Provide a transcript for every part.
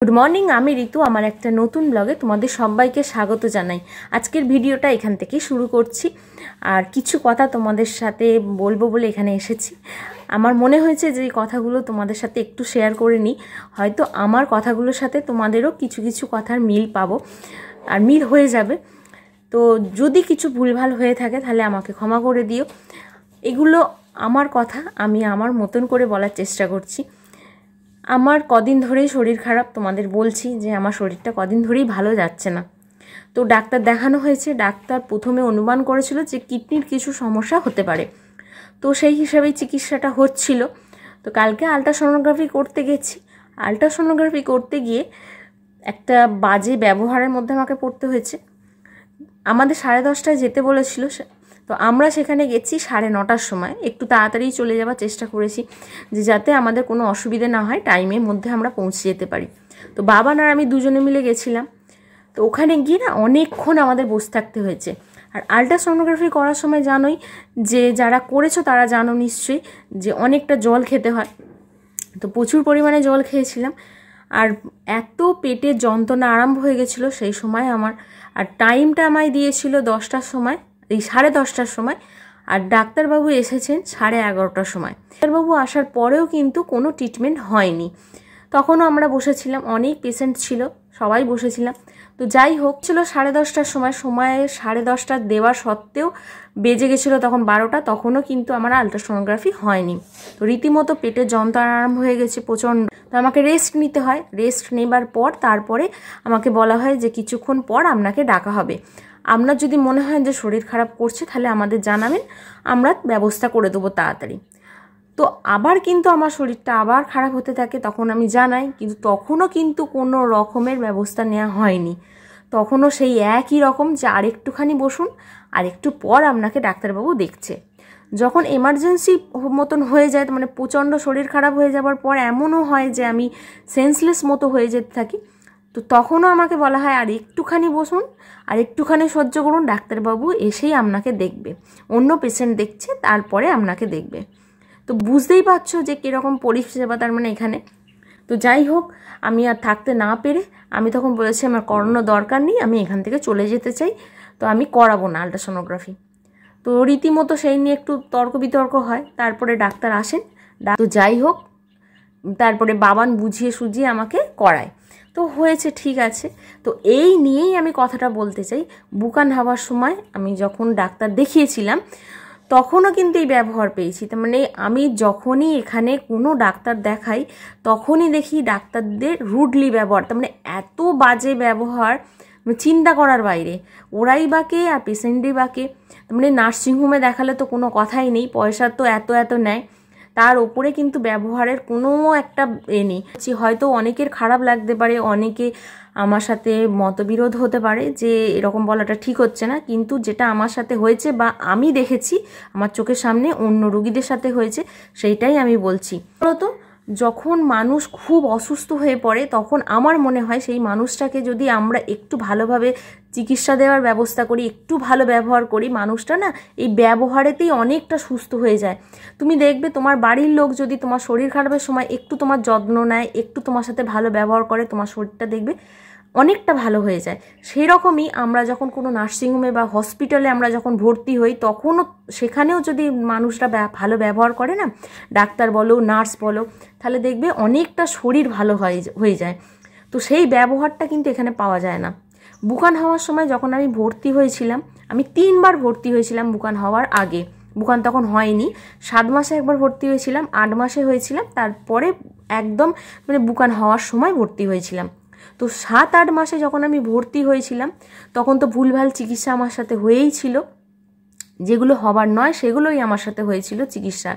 Good morning, আমি ঋতু। আমার একটা নতুন ব্লগে তোমাদের সবাইকে স্বাগত জানাই। আজকের ভিডিওটা এখান থেকে শুরু করছি। আর কিছু কথা তোমাদের সাথে বলবো বলে এখানে এসেছি। আমার মনে হয়েছে যে এই কথাগুলো তোমাদের সাথে একটু শেয়ার করে নিই। হয়তো আমার কথাগুলোর সাথে তোমাদেরও কিছু কিছু কথার মিল পাবো, আর মিল হয়ে যাবে। তো যদি কিছু ভুলভাল হয়ে থাকে তাহলে আমাকে ক্ষমা করে দিও। এগুলো আমার কথা, আমি আমার মতন করে বলার চেষ্টা করছি। আমার কদিন ধরেই শরীর খারাপ, তোমাদের বলছি যে আমার শরীরটা কদিন ধরেই ভালো যাচ্ছে না। তো ডাক্তার দেখানো হয়েছে। ডাক্তার প্রথমে অনুমান করেছিল যে কিডনির কিছু সমস্যা হতে পারে, তো সেই হিসাবেই চিকিৎসাটা হচ্ছিল। তো কালকে আলট্রাসোনোগ্রাফি করতে গেছি। আলট্রাসোনোগ্রাফি করতে গিয়ে একটা বাজে ব্যবহারের মধ্যে আমাকে পড়তে হয়েছে। আমাদের 10:30টায় যেতে বলেছিল, তো আমরা সেখানে গেছি 9:30টার সময়। একটু তাড়াতাড়ি চলে যাওয়ার চেষ্টা করেছি যে যাতে আমাদের কোনো অসুবিধে না হয়, টাইমের মধ্যে আমরা পৌঁছে যেতে পারি। তো বাবা আর আমি দুজনে মিলে গেছিলাম। তো ওখানে গিয়ে না অনেকক্ষণ আমাদের বসে থাকতে হয়েছে। আর আলট্রাসোনোগ্রাফি করার সময় জানোই, যে যারা করেছো তারা জানো নিশ্চয়ই, যে অনেকটা জল খেতে হয়। তো প্রচুর পরিমাণে জল খেয়েছিলাম। আর এত পেটের যন্ত্রণা আরম্ভ হয়ে গেছিলো সেই সময় আমার। আর টাইমটা আমায় দিয়েছিল 10টার সময়, এই 10:30টার সময়। আর ডাক্তারবাবু এসেছেন 11:30টার সময়। ডাক্তারবাবু আসার পরেও কিন্তু কোনো ট্রিটমেন্ট হয়নি। তখনও আমরা বসেছিলাম, অনেক পেশেন্ট ছিল, সবাই বসেছিলাম। তো যাই হোক, ছিল 10:30টার সময়। 10:30 দেওয়ার সত্ত্বেও বেজে গেছিলো তখন 12টা, তখনও কিন্তু আমার আলট্রাসোনোগ্রাফি হয়নি। তো রীতিমতো পেটের যন্ত্রণা আরম্ভ হয়ে গেছে প্রচণ্ড। তো আমাকে রেস্ট নিতে হয়। রেস্ট নেবার পর তারপরে আমাকে বলা হয় যে কিছুক্ষণ পর আপনাকে ডাকা হবে। আপনার যদি মনে হয় যে শরীর খারাপ করছে তাহলে আমাদের জানাবেন, আমরা ব্যবস্থা করে দেবো তাড়াতাড়ি। তো আবার কিন্তু আমার শরীরটা আবার খারাপ হতে থাকে, তখন আমি জানাই, কিন্তু তখনও কিন্তু কোনো রকমের ব্যবস্থা নেওয়া হয়নি। তখনও সেই একই রকম যে আরেকটুখানি বসুন, আর একটু পর আপনাকে ডাক্তারবাবু দেখছে। যখন এমার্জেন্সি মতন হয়ে যায়, মানে প্রচণ্ড শরীর খারাপ হয়ে যাবার পর এমনও হয় যে আমি সেন্সলেস মতো হয়ে যেতে থাকি, তো তখনও আমাকে বলা হয় আর একটুখানি বসুন, আর একটুখানি সহ্য করুন, ডাক্তারবাবু এসেই আপনাকে দেখবে। অন্য পেশেন্ট দেখছে, তারপরে আপনাকে দেখবে। তো বুঝতেই পারছো যে কীরকম পরিষেবা তার মানে এখানে। তো যাই হোক, আমি আর থাকতে না পেরে আমি তখন বলেছি আমার করানোর দরকার নেই, আমি এখান থেকে চলে যেতে চাই, তো আমি করাবো না আলট্রাসোনোগ্রাফি। তো রীতিমতো সেই নিয়ে একটু তর্ক বিতর্ক হয়। তারপরে ডাক্তার আসেন। তো যাই হোক, তারপরে বাবান বুঝিয়ে সুঝিয়ে আমাকে করায়। তো হয়েছে, ঠিক আছে। তো এই নিয়েই আমি কথাটা বলতে চাই। বুকান হওয়ার সময় আমি যখন ডাক্তার দেখিয়েছিলাম তখনও কিন্তু এই ব্যবহার পেয়েছি। তার মানে আমি যখনই এখানে কোনো ডাক্তার দেখাই তখনই দেখি ডাক্তারদের রুডলি ব্যবহার, তার মানে এত বাজে ব্যবহার, চিন্তা করার বাইরে। ওরাই বাকে আর পেশেন্টই বাকে। তার মানে নার্সিংহোমে দেখালে তো কোনো কথাই নেই, পয়সা তো এত নেয়, তার ওপরে কিন্তু ব্যবহারের কোনো একটা নেই। হয়তো অনেকের খারাপ লাগতে পারে, অনেকে আমার সাথে মতবিরোধ হতে পারে যে এরকম বলাটা ঠিক হচ্ছে না, কিন্তু যেটা আমার সাথে হয়েছে বা আমি দেখেছি আমার চোখের সামনে অন্য রোগীদের সাথে হয়েছে, সেইটাই আমি বলছি। তো যখন মানুষ খুব অসুস্থ হয়ে পড়ে তখন আমার মনে হয় সেই মানুষটাকে যদি আমরা একটু ভালোভাবে চিকিৎসা দেওয়ার ব্যবস্থা করি, একটু ভালো ব্যবহার করি, মানুষটা না এই ব্যবহারেতেই অনেকটা সুস্থ হয়ে যায়। তুমি দেখবে তোমার বাড়ির লোক যদি তোমার শরীর খারাপের সময় একটু তোমার যত্ন নেয়, একটু তোমার সাথে ভালো ব্যবহার করে, তোমার শরীরটা দেখবে অনেকটা ভালো হয়ে যায়। সেই রকমই আমরা যখন কোনো নার্সিংহোমে বা হসপিটালে আমরা যখন ভর্তি হই, তখনও সেখানেও যদি মানুষরা ভালো ব্যবহার করে না, ডাক্তার বলো নার্স বলো, তাহলে দেখবে অনেকটা শরীর ভালো হয়ে যায়। তো সেই ব্যবহারটা কিন্তু এখানে পাওয়া যায় না। বুকান হওয়ার সময় যখন আমি ভর্তি হয়েছিলাম, আমি 3বার ভর্তি হয়েছিলাম বুকান হওয়ার আগে। বুকান তখন হয়নি, 7 মাসে একবার ভর্তি হয়েছিলাম, 8 মাসে হয়েছিলাম, তারপরে একদম মানে বুকান হওয়ার সময় ভর্তি হয়েছিলাম। তো 7-8 মাসে যখন আমি ভর্তি হয়েছিলাম তখন তো ভুলভাল চিকিৎসা আমার সাথে হয়েই ছিল, যেগুলো হবার নয় সেগুলোই আমার সাথে হয়েছিল চিকিৎসা।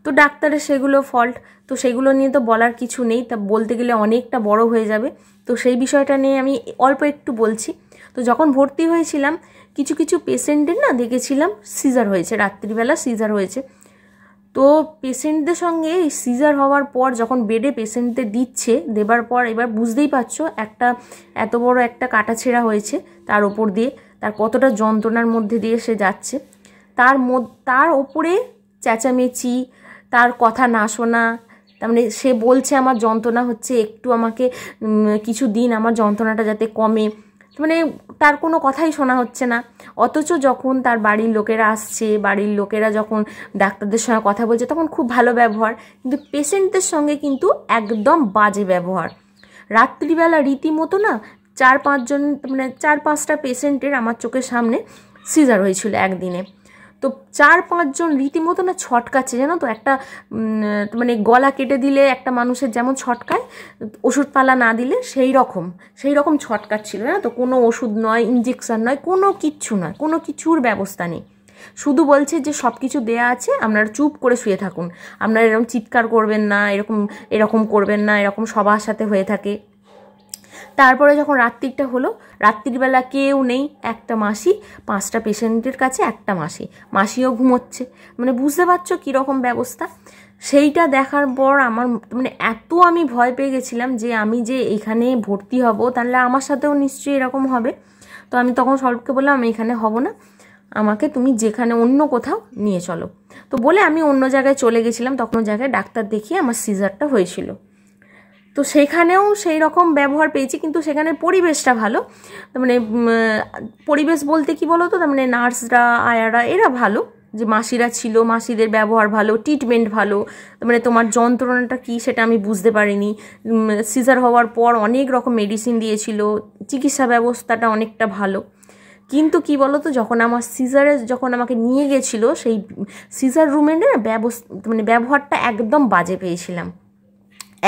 তো ডাক্তারের সেগুলো ফল্ট, তো সেগুলো নিয়ে তো বলার কিছু নেই, তা বলতে গেলে অনেকটা বড় হয়ে যাবে। তো সেই বিষয়টা নিয়ে আমি অল্প একটু বলছি। তো যখন ভর্তি হয়েছিলাম কিছু কিছু পেশেন্টের না দেখেছিলাম সিজার হয়েছে, রাত্রিবেলা সিজার হয়েছে। তো পেশেন্টদের সঙ্গে এই সিজার হওয়ার পর যখন বেডে পেশেন্টদের দেবার পর এবার বুঝতেই পারছো একটা এত বড় একটা কাটা ছেঁড়া হয়েছে তার ওপর দিয়ে, তার কতটা যন্ত্রণার মধ্যে দিয়ে সে যাচ্ছে। তার ওপরে চেঁচামেচি, তার কথা না শোনা, তার মানে সে বলছে আমার যন্ত্রণা হচ্ছে, একটু আমাকে কিছু দিন আমার যন্ত্রণাটা যাতে কমে, মানে তার কোনো কথাই শোনা হচ্ছে না। অথচ যখন তার বাড়ির লোকেরা আসছে, বাড়ির লোকেরা যখন ডাক্তারদের সঙ্গে কথা বলছে তখন খুব ভালো ব্যবহার, কিন্তু পেশেন্টদের সঙ্গে কিন্তু একদম বাজে ব্যবহার। রাত্রিবেলা রীতিমতো না 4-5জন মানে 4-5টা পেশেন্টের আমার চোখের সামনে সিজার হয়েছিল একদিনে। তো 4-5জন রীতিমতো না ছটকাচ্ছে, জানো তো, একটা মানে গলা কেটে দিলে একটা মানুষের যেমন ছটকায় ওষুধপালা না দিলে সেই রকম ছটকাচ্ছিল, জানো তো। কোনো ওষুধ নয়, ইঞ্জেকশন নয়, কোনো কিচ্ছু নয়, কোনো কিছুর ব্যবস্থা নেই। শুধু বলছে যে সব কিছু দেয়া আছে, আপনারা চুপ করে শুয়ে থাকুন, আপনারা এরকম চিৎকার করবেন না, এরকম করবেন না, এরকম সবার সাথে হয়ে থাকে। তারপরে যখন রাত্রিটা হলো, রাত্রিবেলা কেউ নেই, একটা মাসি, 5টা পেশেন্টের কাছে একটা মাসিও ঘুমোচ্ছে, মানে বুঝতে পারছো কীরকম ব্যবস্থা। সেইটা দেখার পর আমার মানে এত আমি ভয় পেয়ে গেছিলাম যে আমি যে এখানে ভর্তি হব তাহলে আমার সাথেও নিশ্চয়ই এরকম হবে। তো আমি তখন সল্ভকে বললাম আমি এখানে হব না, আমাকে তুমি যেখানে অন্য কোথাও নিয়ে চলো। তো বলে আমি অন্য জায়গায় চলে গেছিলাম। তখন জায়গায় ডাক্তার দেখিয়ে আমার সিজারটা হয়েছিল। তো সেখানেও সেই রকম ব্যবহার পেয়েছি, কিন্তু সেখানে পরিবেশটা ভালো। তার মানে পরিবেশ বলতে কি বলো তো, তার মানে নার্সরা, আয়ারা এরা ভালো, যে মাসিরা ছিল, মাসিদের ব্যবহার ভালো, ট্রিটমেন্ট ভালো। তার মানে তোমার যন্ত্রণাটা কী সেটা আমি বুঝতে পারিনি। সিজার হওয়ার পর অনেক রকম মেডিসিন দিয়েছিল, চিকিৎসা ব্যবস্থাটা অনেকটা ভালো। কিন্তু কি বলো তো, যখন আমার যখন আমাকে নিয়ে গেছিলো সেই সিজার রুমের না মানে ব্যবহারটা একদম বাজে পেয়েছিলাম।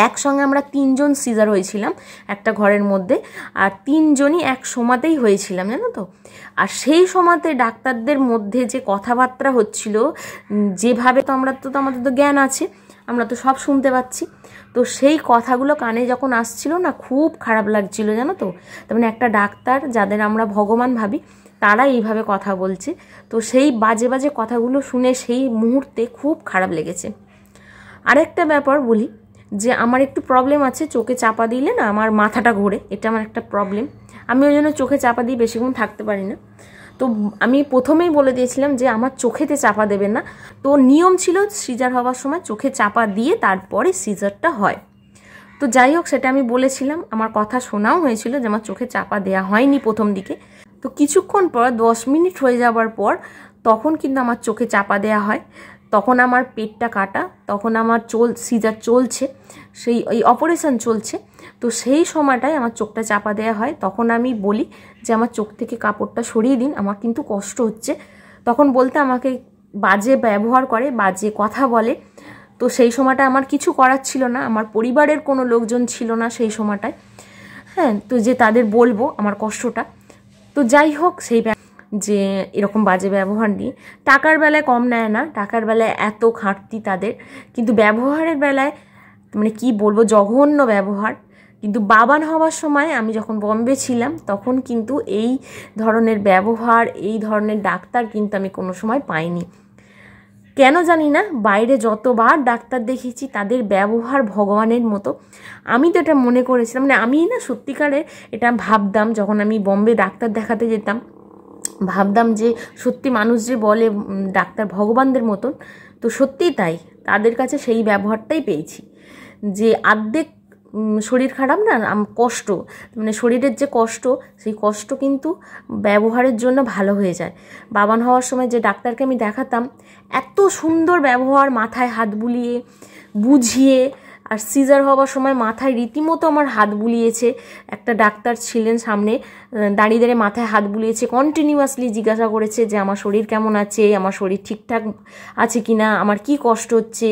একসঙ্গে আমরা 3জন সিজার হয়েছিলাম একটা ঘরের মধ্যে, আর 3জনই এক সময়তেই হয়েছিলাম, জানো তো। আর সেই সময়তে ডাক্তারদের মধ্যে যে কথাবার্তা হচ্ছিল, যেভাবে, তো আমাদের তো জ্ঞান আছে, আমরা তো সব শুনতে পাচ্ছি। তো সেই কথাগুলো কানে যখন আসছিল না, খুব খারাপ লাগছিল, জানো তো। তার মানে একটা ডাক্তার যাদের আমরা ভগবান ভাবি, তারা এইভাবে কথা বলছে। তো সেই বাজে বাজে কথাগুলো শুনে সেই মুহূর্তে খুব খারাপ লেগেছে। আরেকটা ব্যাপার বলি, যে আমার একটু প্রবলেম আছে, চোখে চাপা দিলে না আমার মাথাটা ঘোরে, এটা আমার একটা প্রবলেম। আমি ওই জন্য চোখে চাপা দিয়ে বেশিক্ষণ থাকতে পারি না। তো আমি প্রথমেই বলে দিয়েছিলাম যে আমার চোখেতে চাপা দেবেন না। তো নিয়ম ছিল সিজার হওয়ার সময় চোখে চাপা দিয়ে তারপরে সিজারটা হয়। তো যাই হোক, সেটা আমি বলেছিলাম, আমার কথা শোনাও হয়েছিল যে আমার চোখে চাপা দেওয়া হয়নি প্রথম দিকে। তো কিছুক্ষণ পর 10 মিনিট হয়ে যাওয়ার পর তখন কিন্তু আমার চোখে চাপা দেওয়া হয়। তখন আমার পেটটা কাটা, তখন আমার সিজার চলছে, এই অপারেশন চলছে। তো সেই সময়টায় আমার চোখটা চাপা দেওয়া হয়। তখন আমি বলি যে আমার চোখ থেকে কাপড়টা সরিয়ে দিন, আমার কিন্তু কষ্ট হচ্ছে। তখন বলতে আমাকে বাজে ব্যবহার করে, বাজে কথা বলে। তো সেই সময়টা আমার কিছু করার ছিল না, আমার পরিবারের কোনো লোকজন ছিল না সেই সময়টায়, হ্যাঁ, তো যে তাদের বলবো আমার কষ্টটা। তো যাই হোক, যে এরকম বাজে ব্যবহার নিয়ে টাকার বেলায় কম নেয় না, টাকার বেলায় এত ঘাটতি তাদের, কিন্তু ব্যবহারের বেলায় মানে কি বলবো, জঘন্য ব্যবহার। কিন্তু বাবান হওয়ার সময় আমি যখন বম্বে ছিলাম তখন কিন্তু এই ধরনের ব্যবহার, এই ধরনের ডাক্তার কিন্তু আমি কোনো সময় পাইনি। কেন জানি না, বাইরে যতবার ডাক্তার দেখেছি তাদের ব্যবহার ভগবানের মতো। আমি তো এটা মনে করেছিলাম, মানে আমি না সত্যিকারে এটা ভাবতাম, যখন আমি বম্বে ডাক্তার দেখাতে যেতাম ভাবতাম যে সত্যি মানুষ যে বলে ডাক্তার ভগবানদের মতন, তো সত্যিই তাই, তাদের কাছে সেই ব্যবহারটাই পেয়েছি। যে আর্ধেক শরীর খারাপ না, কষ্ট, মানে শরীরের যে কষ্ট, সেই কষ্ট কিন্তু ব্যবহারের জন্য ভালো হয়ে যায়। বাবান হওয়ার সময় যে ডাক্তারকে আমি দেখাতাম, এত সুন্দর ব্যবহার, মাথায় হাত বুলিয়ে বুঝিয়ে। আর সিজার হওয়ার সময় মাথায় রীতিমতো আমার হাত বুলিয়েছে, একটা ডাক্তার ছিলেন সামনে, দাঁড়িয়ে দাঁড়িয়ে মাথায় হাত বুলিয়েছে, কন্টিনিউয়াসলি জিজ্ঞাসা করেছে যে আমার শরীর কেমন আছে, আমার শরীর ঠিকঠাক আছে কি না, আমার কি কষ্ট হচ্ছে,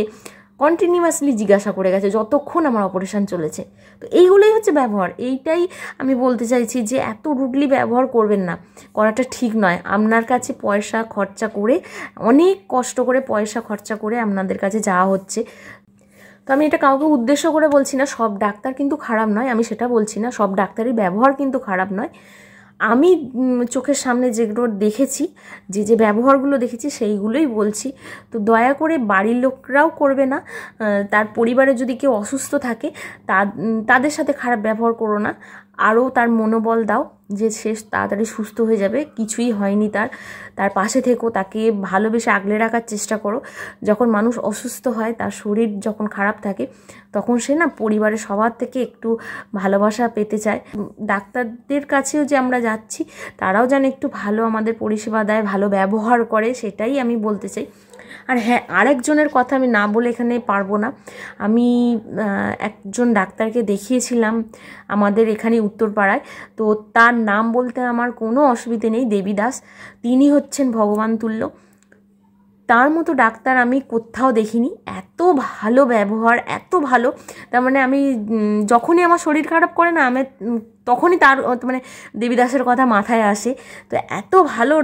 কন্টিনিউয়াসলি জিজ্ঞাসা করে গেছে যতক্ষণ আমার অপারেশন চলেছে। তো এইগুলোই হচ্ছে ব্যবহার। এইটাই আমি বলতে চাইছি যে এত রুডলি ব্যবহার করবেন না, করাটা ঠিক নয়। আপনার কাছে পয়সা খরচা করে, অনেক কষ্ট করে পয়সা খরচা করে আপনাদের কাছে যাওয়া হচ্ছে। তো আমি এটা কাউকে উদ্দেশ্য করে বলছি না, সব ডাক্তার কিন্তু খারাপ নয়, আমি সেটা বলছি না, সব ডাক্তারের ব্যবহার কিন্তু খারাপ নয়। আমি চোখের সামনে যেগুলো দেখেছি, যে ব্যবহারগুলো দেখেছি সেইগুলোই বলছি। তো দয়া করে বাড়ির লোকরাও করবে না, তার পরিবারে যদি কেউ অসুস্থ থাকে তাদের সাথে খারাপ ব্যবহার করো না। আরও তার মনোবল দাও যে সে তাড়াতাড়ি সুস্থ হয়ে যাবে, কিছুই হয়নি তার পাশে থেকো, তাকে ভালোবেসে আগলে রাখার চেষ্টা করো। যখন মানুষ অসুস্থ হয়, তার শরীর যখন খারাপ থাকে, তখন সে না পরিবারের সবার থেকে একটু ভালোবাসা পেতে চায়। ডাক্তারদের কাছেও যে আমরা যাচ্ছি, তারাও যেন একটু ভালো আমাদের পরিষেবা দেয়, ভালো ব্যবহার করে, সেটাই আমি বলতে চাই। আর হ্যাঁ, আরেকজনের কথা আমি না বলে এখানে পারবো না। আমি একজন ডাক্তারকে দেখিয়েছিলাম আমাদের এখানে উত্তরপাড়ায়, তো তার নাম বলতে আমার কোনো অসুবিধে নেই, দেবীদাস। তিনি হচ্ছেন ভগবান তুল্য। তার মতো ডাক্তার আমি কোথাও দেখিনি। এত ভালো ব্যবহার, এত ভালো, তার মানে আমি যখনই আমার শরীর খারাপ করে না, আমি তখনই তার মানে দেবীদাসের কথা মাথায় আসে। তো এত ভালো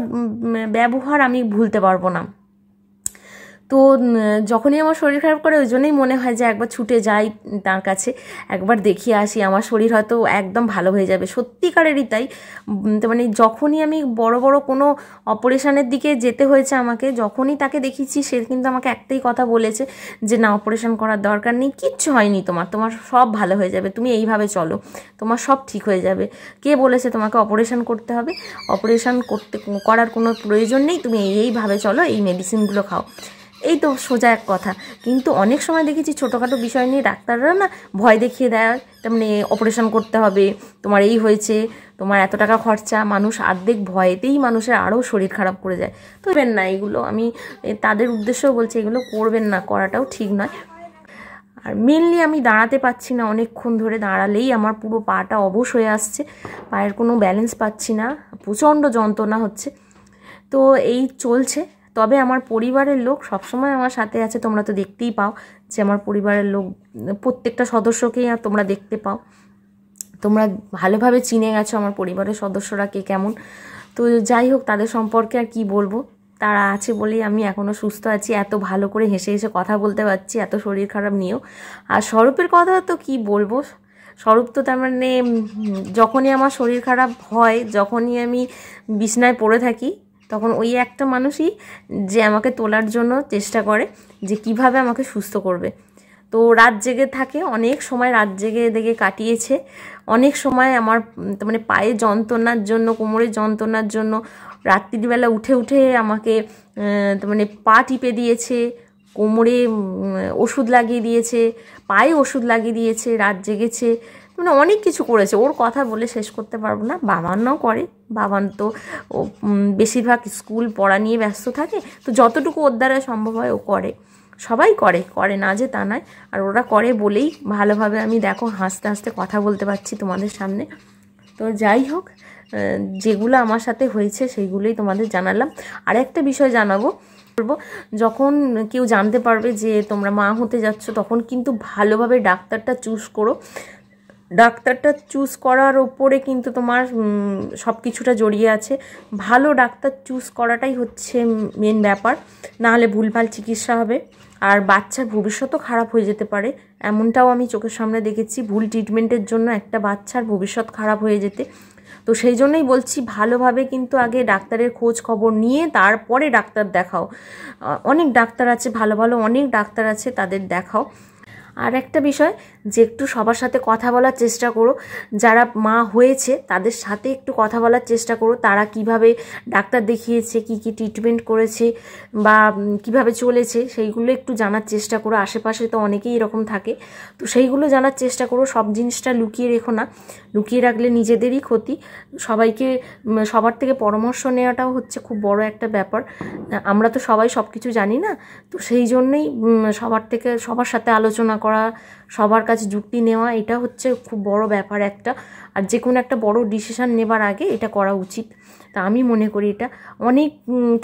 ব্যবহার আমি ভুলতে পারবো না। তো যখনই আমার শরীর খারাপ করে, ওই জন্যই মনে হয় যে একবার ছুটে যাই তার কাছে, একবার দেখিয়ে আসি, আমার শরীর হয়তো একদম ভালো হয়ে যাবে। সত্যিকারেরই তাই। মানে যখনই আমি বড় বড় কোনো অপারেশনের দিকে যেতে হয়েছে আমাকে, যখনই তাকে দেখিয়েছি, সে কিন্তু আমাকে একটাই কথা বলেছে যে না, অপারেশন করার দরকার নেই, কিচ্ছু হয়নি, তোমার সব ভালো হয়ে যাবে, তুমি এইভাবে চলো, তোমার সব ঠিক হয়ে যাবে। কে বলেছে তোমাকে অপারেশন করতে হবে? অপারেশন করার কোনো প্রয়োজন নেই, তুমি এইভাবে চলো, এই মেডিসিনগুলো খাও। এই তো সোজা এক কথা। কিন্তু অনেক সময় দেখেছি ছোটোখাটো বিষয় নিয়ে ডাক্তাররা না ভয় দেখিয়ে দেয়, তার মানে অপারেশন করতে হবে, তোমার এই হয়েছে, তোমার এত টাকা খরচা। মানুষ অর্ধেক ভয়েতেই মানুষের আরও শরীর খারাপ করে যায়। তো করবেন না এগুলো, আমি তাদের উদ্দেশ্যেও বলছি, এগুলো করবেন না, করাটাও ঠিক নয়। আর মেনলি আমি দাঁড়াতে পারছি না, অনেকক্ষণ ধরে দাঁড়ালেই আমার পুরো পাটা অবশ হয়ে আসছে, পায়ের কোনো ব্যালেন্স পাচ্ছি না, প্রচণ্ড যন্ত্রণা হচ্ছে। তো এই চলছে। তবে আমার পরিবারের লোক সবসময় আমার সাথে আছে, তোমরা তো দেখতেই পাও যে আমার পরিবারের লোক প্রত্যেকটা সদস্যকেই তোমরা দেখতে পাও, তোমরা ভালোভাবে চিনে গেছো আমার পরিবারের সদস্যরা কে কেমন। তো যাই হোক, তাদের সম্পর্কে আর কি বলবো, তারা আছে বলেই আমি এখনও সুস্থ আছি, এত ভালো করে হেসে হেসে কথা বলতে পারছি, এত শরীর খারাপ নিয়েও। আর স্বরূপের কথা তো কি বলবো, স্বরূপ তো তার মানে যখনই আমার শরীর খারাপ হয়, যখনই আমি বিছনায় পড়ে থাকি, তখন ওই একটা মানুষই যে আমাকে তোলার জন্য চেষ্টা করে যে কিভাবে আমাকে সুস্থ করবে। তো রাত জেগে থাকে, অনেক সময় রাত জেগে কাটিয়েছে। অনেক সময় আমার মানে পায়ে যন্ত্রণার জন্য, কোমরের যন্ত্রণার জন্য রাত্রিবেলা উঠে উঠে আমাকে মানে পা টিপে দিয়েছে, কোমরে ওষুধ লাগিয়ে দিয়েছে, পায়ে ওষুধ লাগিয়ে দিয়েছে, রাত জেগেছে, মানে অনেক কিছু করেছে। ওর কথা বলে শেষ করতে পারবো না। বাবানও করে, বাবান তো বেশিরভাগ স্কুল পড়া নিয়ে ব্যস্ত থাকে, তো যতটুকু ওর দ্বারা সম্ভব হয় ও করে। সবাই করে না যে তা নয়, আর ওরা করে বলেই ভালোভাবে আমি দেখো হাসতে হাসতে কথা বলতে পারছি তোমাদের সামনে। তো যাই হোক, যেগুলো আমার সাথে হয়েছে সেইগুলোই তোমাদের জানালাম। আর একটা বিষয় জানাবো, যখন কেউ জানতে পারবে যে তোমরা মা হতে যাচ্ছ, তখন কিন্তু ভালোভাবে ডাক্তারটা চুজ করো। ডাক্তারটা চুজ করার ওপরে কিন্তু তোমার সব কিছুটা জড়িয়ে আছে। ভালো ডাক্তার চুজ করাটাই হচ্ছে মেন ব্যাপার, নাহলে ভুলভাল চিকিৎসা হবে আর বাচ্চার ভবিষ্যতও খারাপ হয়ে যেতে পারে। এমনটাও আমি চোখের সামনে দেখেছি, ভুল ট্রিটমেন্টের জন্য একটা বাচ্চার ভবিষ্যৎ খারাপ হয়ে যেতে। তো সেই জন্যই বলছি, ভালোভাবে কিন্তু আগে ডাক্তারের খোঁজ খবর নিয়ে তারপরে ডাক্তার দেখাও। অনেক ডাক্তার আছে, ভালো ভালো অনেক ডাক্তার আছে, তাদের দেখাও। আর একটা বিষয়, যে একটু সবার সাথে কথা বলার চেষ্টা করো, যারা মা হয়েছে তাদের সাথে একটু কথা বলার চেষ্টা করো, তারা কিভাবে ডাক্তার দেখিয়েছে, কি কি ট্রিটমেন্ট করেছে বা কিভাবে চলেছে, সেইগুলো একটু জানার চেষ্টা করো। আশেপাশে তো অনেকেই এরকম থাকে, তো সেইগুলো জানার চেষ্টা করো। সব জিনিসটা লুকিয়ে রেখো না, লুকিয়ে রাখলে নিজেদেরই ক্ষতি। সবার থেকে পরামর্শ নেওয়াটাও হচ্ছে খুব বড় একটা ব্যাপার। আমরা তো সবাই সব কিছু জানি না, তো সেই জন্যেই সবার সাথে আলোচনা করা, সবার কাছে যুক্তি নেওয়া, এটা হচ্ছে খুব বড় ব্যাপার একটা। আর যে কোনো একটা বড় ডিসিশন নেবার আগে এটা করা উচিত। তা আমি মনে করি এটা অনেক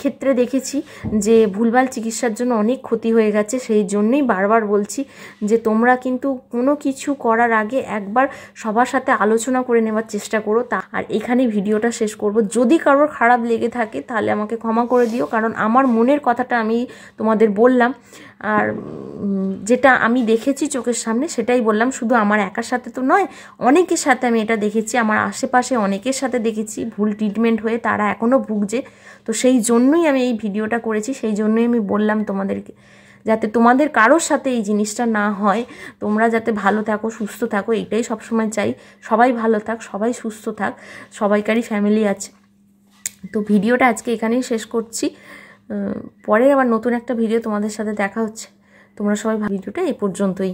ক্ষেত্রে দেখেছি যে ভুলভাল চিকিৎসার জন্য অনেক ক্ষতি হয়ে গেছে। সেই জন্যই বারবার বলছি যে তোমরা কিন্তু কোনো কিছু করার আগে একবার সবার সাথে আলোচনা করে নেওয়ার চেষ্টা করো। আর এখানে ভিডিওটা শেষ করব। যদি কারোর খারাপ লেগে থাকে তাহলে আমাকে ক্ষমা করে দিও, কারণ আমার মনের কথাটা আমি তোমাদের বললাম। আর যেটা আমি দেখেছি চোখের সামনে সেটাই বললাম। শুধু আমার একার সাথে তো নয়, অনেকের সাথে আমি এটা দেখেছি, আমার আশেপাশে অনেকের সাথে দেখেছি ভুল ট্রিটমেন্ট হয়ে তারা এখনও ভুগছে। তো সেই জন্যই আমি এই ভিডিওটা করেছি, সেই জন্যই আমি বললাম তোমাদেরকে যাতে তোমাদের কারোর সাথে এই জিনিসটা না হয়, তোমরা যাতে ভালো থাকো, সুস্থ থাকো, এটাই সবসময় চাই। সবাই ভালো থাক, সবাই সুস্থ থাক, সবাইকারই ফ্যামিলি আছে। তো ভিডিওটা আজকে এখানেই শেষ করছি। পরে আবার নতুন একটা ভিডিও তোমাদের সাথে দেখা হচ্ছে। তোমরা সবাই ভিডিওটা এ পর্যন্তই।